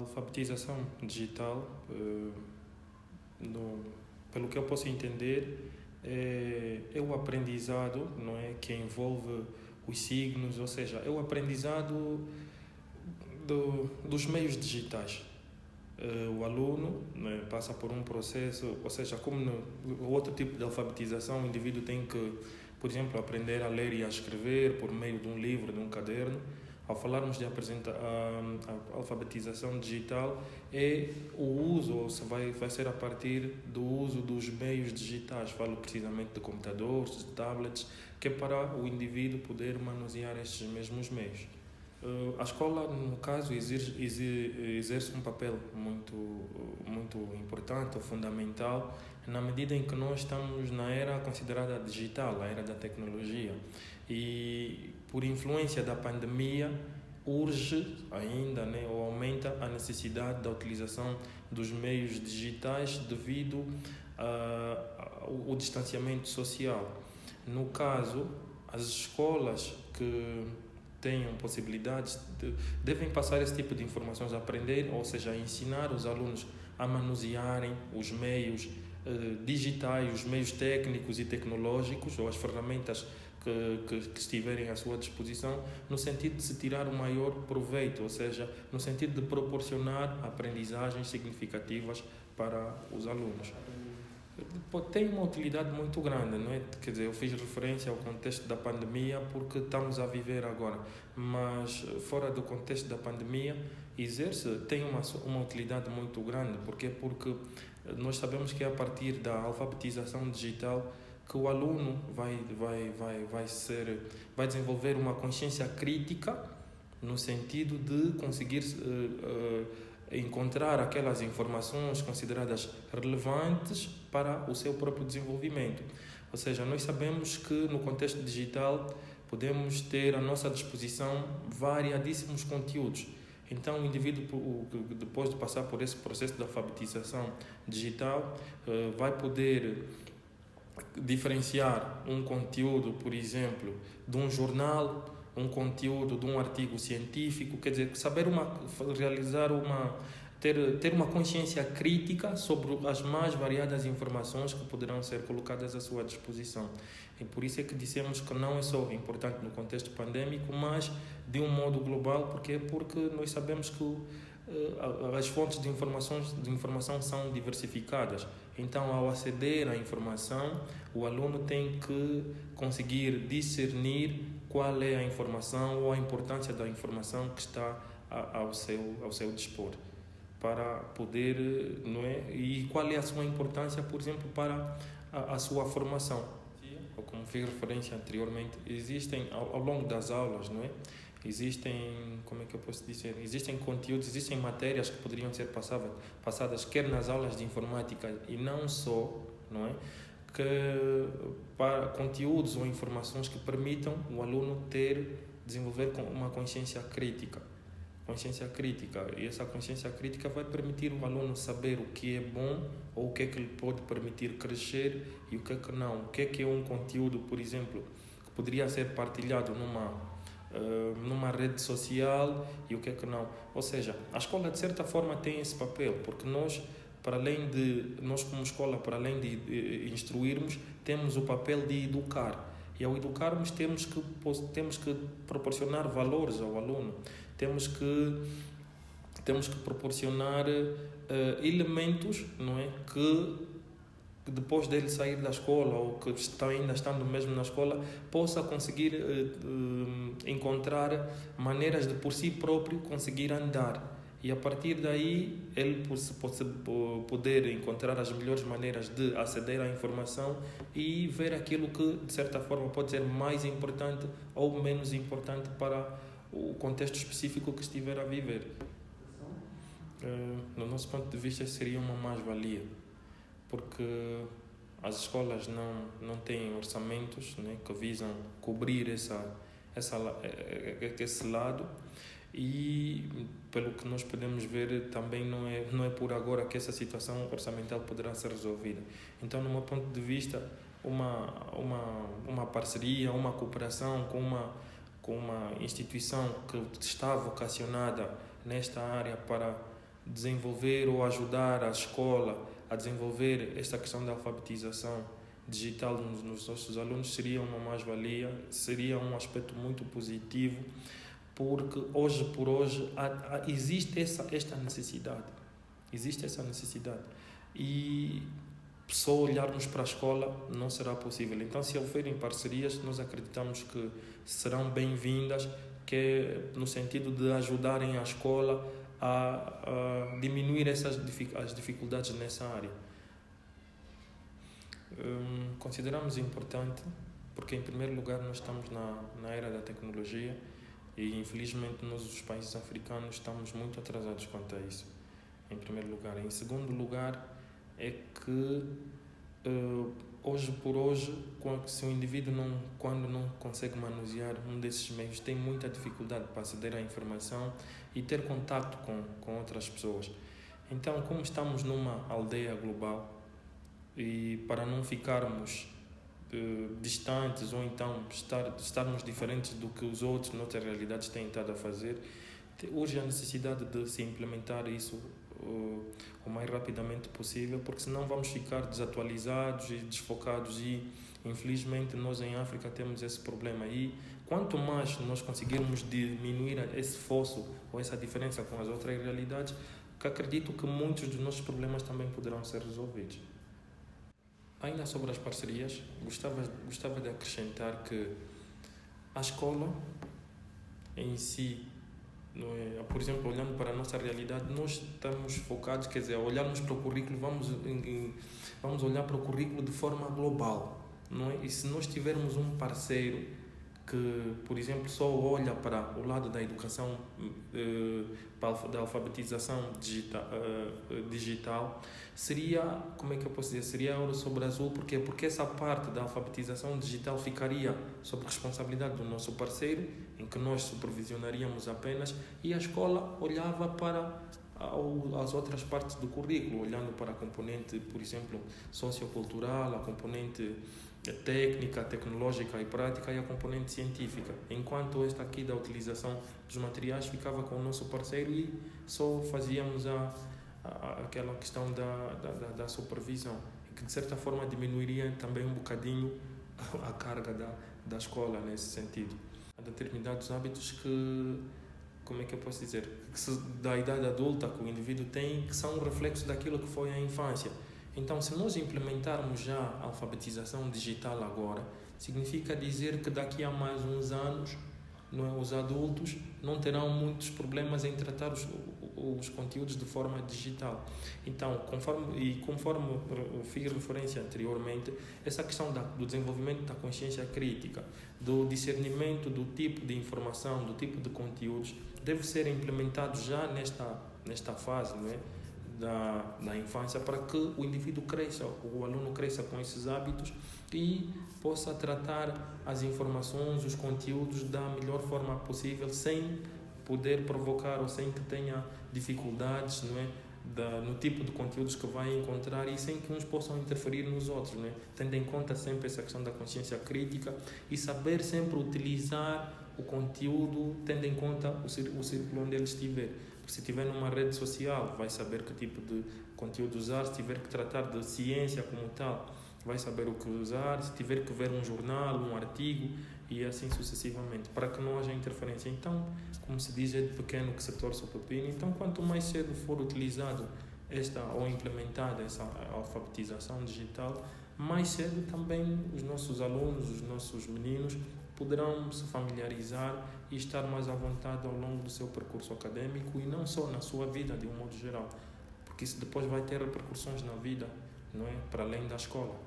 alfabetização digital, pelo que eu posso entender, é o aprendizado, não é, que envolve os signos, ou seja, é o aprendizado dos meios digitais. O aluno, né, passa por um processo, ou seja, como no outro tipo de alfabetização, o indivíduo tem que, por exemplo, aprender a ler e a escrever por meio de um livro, de um caderno. Ao falarmos de a alfabetização digital, é o uso, ou se vai ser a partir do uso dos meios digitais. Falo precisamente de computadores, de tablets, que é para o indivíduo poder manusear estes mesmos meios. A escola, no caso, exerce um papel muito importante, fundamental, na medida em que nós estamos na era considerada digital, a era da tecnologia. E, por influência da pandemia, urge ainda, né, ou aumenta a necessidade da utilização dos meios digitais devido ao distanciamento social. No caso, as escolas que tenham possibilidades devem passar esse tipo de informações a aprender, ou seja, ensinar os alunos a manusearem os meios digitais, os meios técnicos e tecnológicos, ou as ferramentas que estiverem à sua disposição, no sentido de se tirar o maior proveito, ou seja, no sentido de proporcionar aprendizagens significativas para os alunos. Tem uma utilidade muito grande, não é? Quer dizer, eu fiz referência ao contexto da pandemia porque estamos a viver agora, mas fora do contexto da pandemia tem uma utilidade muito grande. Porquê? Porque nós sabemos que é a partir da alfabetização digital que o aluno vai desenvolver uma consciência crítica no sentido de conseguir encontrar aquelas informações consideradas relevantes para o seu próprio desenvolvimento. Ou seja, nós sabemos que no contexto digital podemos ter à nossa disposição variadíssimos conteúdos. Então, o indivíduo, depois de passar por esse processo de alfabetização digital, vai poder diferenciar um conteúdo, por exemplo, de um jornal, um conteúdo de um artigo científico, quer dizer, ter uma consciência crítica sobre as mais variadas informações que poderão ser colocadas à sua disposição. E por isso é que dissemos que não é só importante no contexto pandêmico, mas de um modo global, porque nós sabemos que as fontes de informação são diversificadas. Então, ao aceder à informação, o aluno tem que conseguir discernir qual é a informação ou a importância da informação que está ao seu dispor, para poder, não é? E qual é a sua importância, por exemplo, para a sua formação. Ou como fiz referência anteriormente, existem ao longo das aulas, não é? Existem conteúdos, existem matérias que poderiam ser passadas quer nas aulas de informática e não só, não é? Para conteúdos ou informações que permitam o aluno desenvolver uma consciência crítica. E essa consciência crítica vai permitir o aluno saber o que é bom ou o que é que lhe pode permitir crescer e o que é que não. O que é um conteúdo, por exemplo, que poderia ser partilhado numa rede social e o que é que não. Ou seja, a escola de certa forma tem esse papel, porque nós como escola, para além de instruirmos, temos o papel de educar. E ao educarmos temos que proporcionar valores ao aluno, temos que proporcionar elementos, não é, que depois dele sair da escola ou que ainda estando mesmo na escola possa conseguir encontrar maneiras de por si próprio conseguir andar. E a partir daí ele poder encontrar as melhores maneiras de aceder à informação e ver aquilo que de certa forma pode ser mais importante ou menos importante para o contexto específico que estiver a viver. No nosso ponto de vista seria uma mais-valia, porque as escolas não têm orçamentos, né, que visam cobrir esse lado. E pelo que nós podemos ver também não é por agora que essa situação orçamental poderá ser resolvida. Então, no meu ponto de vista, uma parceria, uma cooperação com uma instituição que está vocacionada nesta área para desenvolver ou ajudar a escola a desenvolver esta questão da alfabetização digital nos nossos alunos seria uma mais-valia, seria um aspecto muito positivo, porque hoje por hoje existe esta necessidade. Existe essa necessidade. E só olharmos para a escola não será possível. Então, se houverem parcerias, nós acreditamos que serão bem-vindas, que é no sentido de ajudarem a escola a diminuir as dificuldades nessa área. Consideramos importante, porque em primeiro lugar nós estamos na era da tecnologia e infelizmente nós, os países africanos, estamos muito atrasados quanto a isso, em primeiro lugar. Em segundo lugar é que hoje por hoje, se o indivíduo quando não consegue manusear um desses meios, tem muita dificuldade para aceder à informação e ter contato com outras pessoas. Então, como estamos numa aldeia global, e para não ficarmos distantes ou então estarmos diferentes do que os outros, noutras realidades, têm estado a fazer, urge a necessidade de se implementar isso o mais rapidamente possível, porque senão vamos ficar desatualizados e desfocados e infelizmente nós em África temos esse problema. E quanto mais nós conseguirmos diminuir esse fosso ou essa diferença com as outras realidades, que acredito que muitos dos nossos problemas também poderão ser resolvidos. Ainda sobre as parcerias, gostava de acrescentar que a escola em si, não é? Por exemplo, olhando para a nossa realidade, nós estamos focados, quer dizer, olharmos para o currículo, vamos olhar para o currículo de forma global, não é? E se nós tivermos um parceiro que, por exemplo, só olha para o lado da educação, da alfabetização digital, seria, como é que eu posso dizer, seria ouro sobre azul. Porquê? Porque essa parte da alfabetização digital ficaria sob responsabilidade do nosso parceiro, em que nós supervisionaríamos apenas, e a escola olhava para as outras partes do currículo, olhando para a componente, por exemplo, sociocultural, a componente técnica, tecnológica e prática e a componente científica, enquanto esta aqui da utilização dos materiais ficava com o nosso parceiro e só fazíamos aquela questão da supervisão, que de certa forma diminuiria também um bocadinho a carga da escola nesse sentido. Há determinados hábitos que, como é que eu posso dizer, da idade adulta que o indivíduo tem, que são um reflexo daquilo que foi a infância. Então, se nós implementarmos já a alfabetização digital agora, significa dizer que daqui a mais uns anos, não é, os adultos não terão muitos problemas em tratar os conteúdos de forma digital. Então, conforme eu fiz referência anteriormente, essa questão do desenvolvimento da consciência crítica, do discernimento do tipo de informação, do tipo de conteúdos, deve ser implementado já nesta fase, não é, da infância, para que o indivíduo cresça, o aluno cresça com esses hábitos e possa tratar as informações, os conteúdos da melhor forma possível, sem poder provocar ou sem que tenha dificuldades, não é, no tipo de conteúdos que vai encontrar e sem que uns possam interferir nos outros, não é? Tendo em conta sempre essa questão da consciência crítica e saber sempre utilizar o conteúdo tendo em conta o círculo onde ele estiver. Se estiver numa rede social, vai saber que tipo de conteúdo usar. Se tiver que tratar de ciência como tal, vai saber o que usar. Se tiver que ver um jornal, um artigo e assim sucessivamente, para que não haja interferência. Então, como se diz, é de pequeno que se torce o pepino. Então, quanto mais cedo for utilizado ou implementada essa alfabetização digital, mais cedo também os nossos alunos, os nossos meninos poderão se familiarizar e estar mais à vontade ao longo do seu percurso acadêmico e não só na sua vida de um modo geral, porque isso depois vai ter repercussões na vida, não é, para além da escola.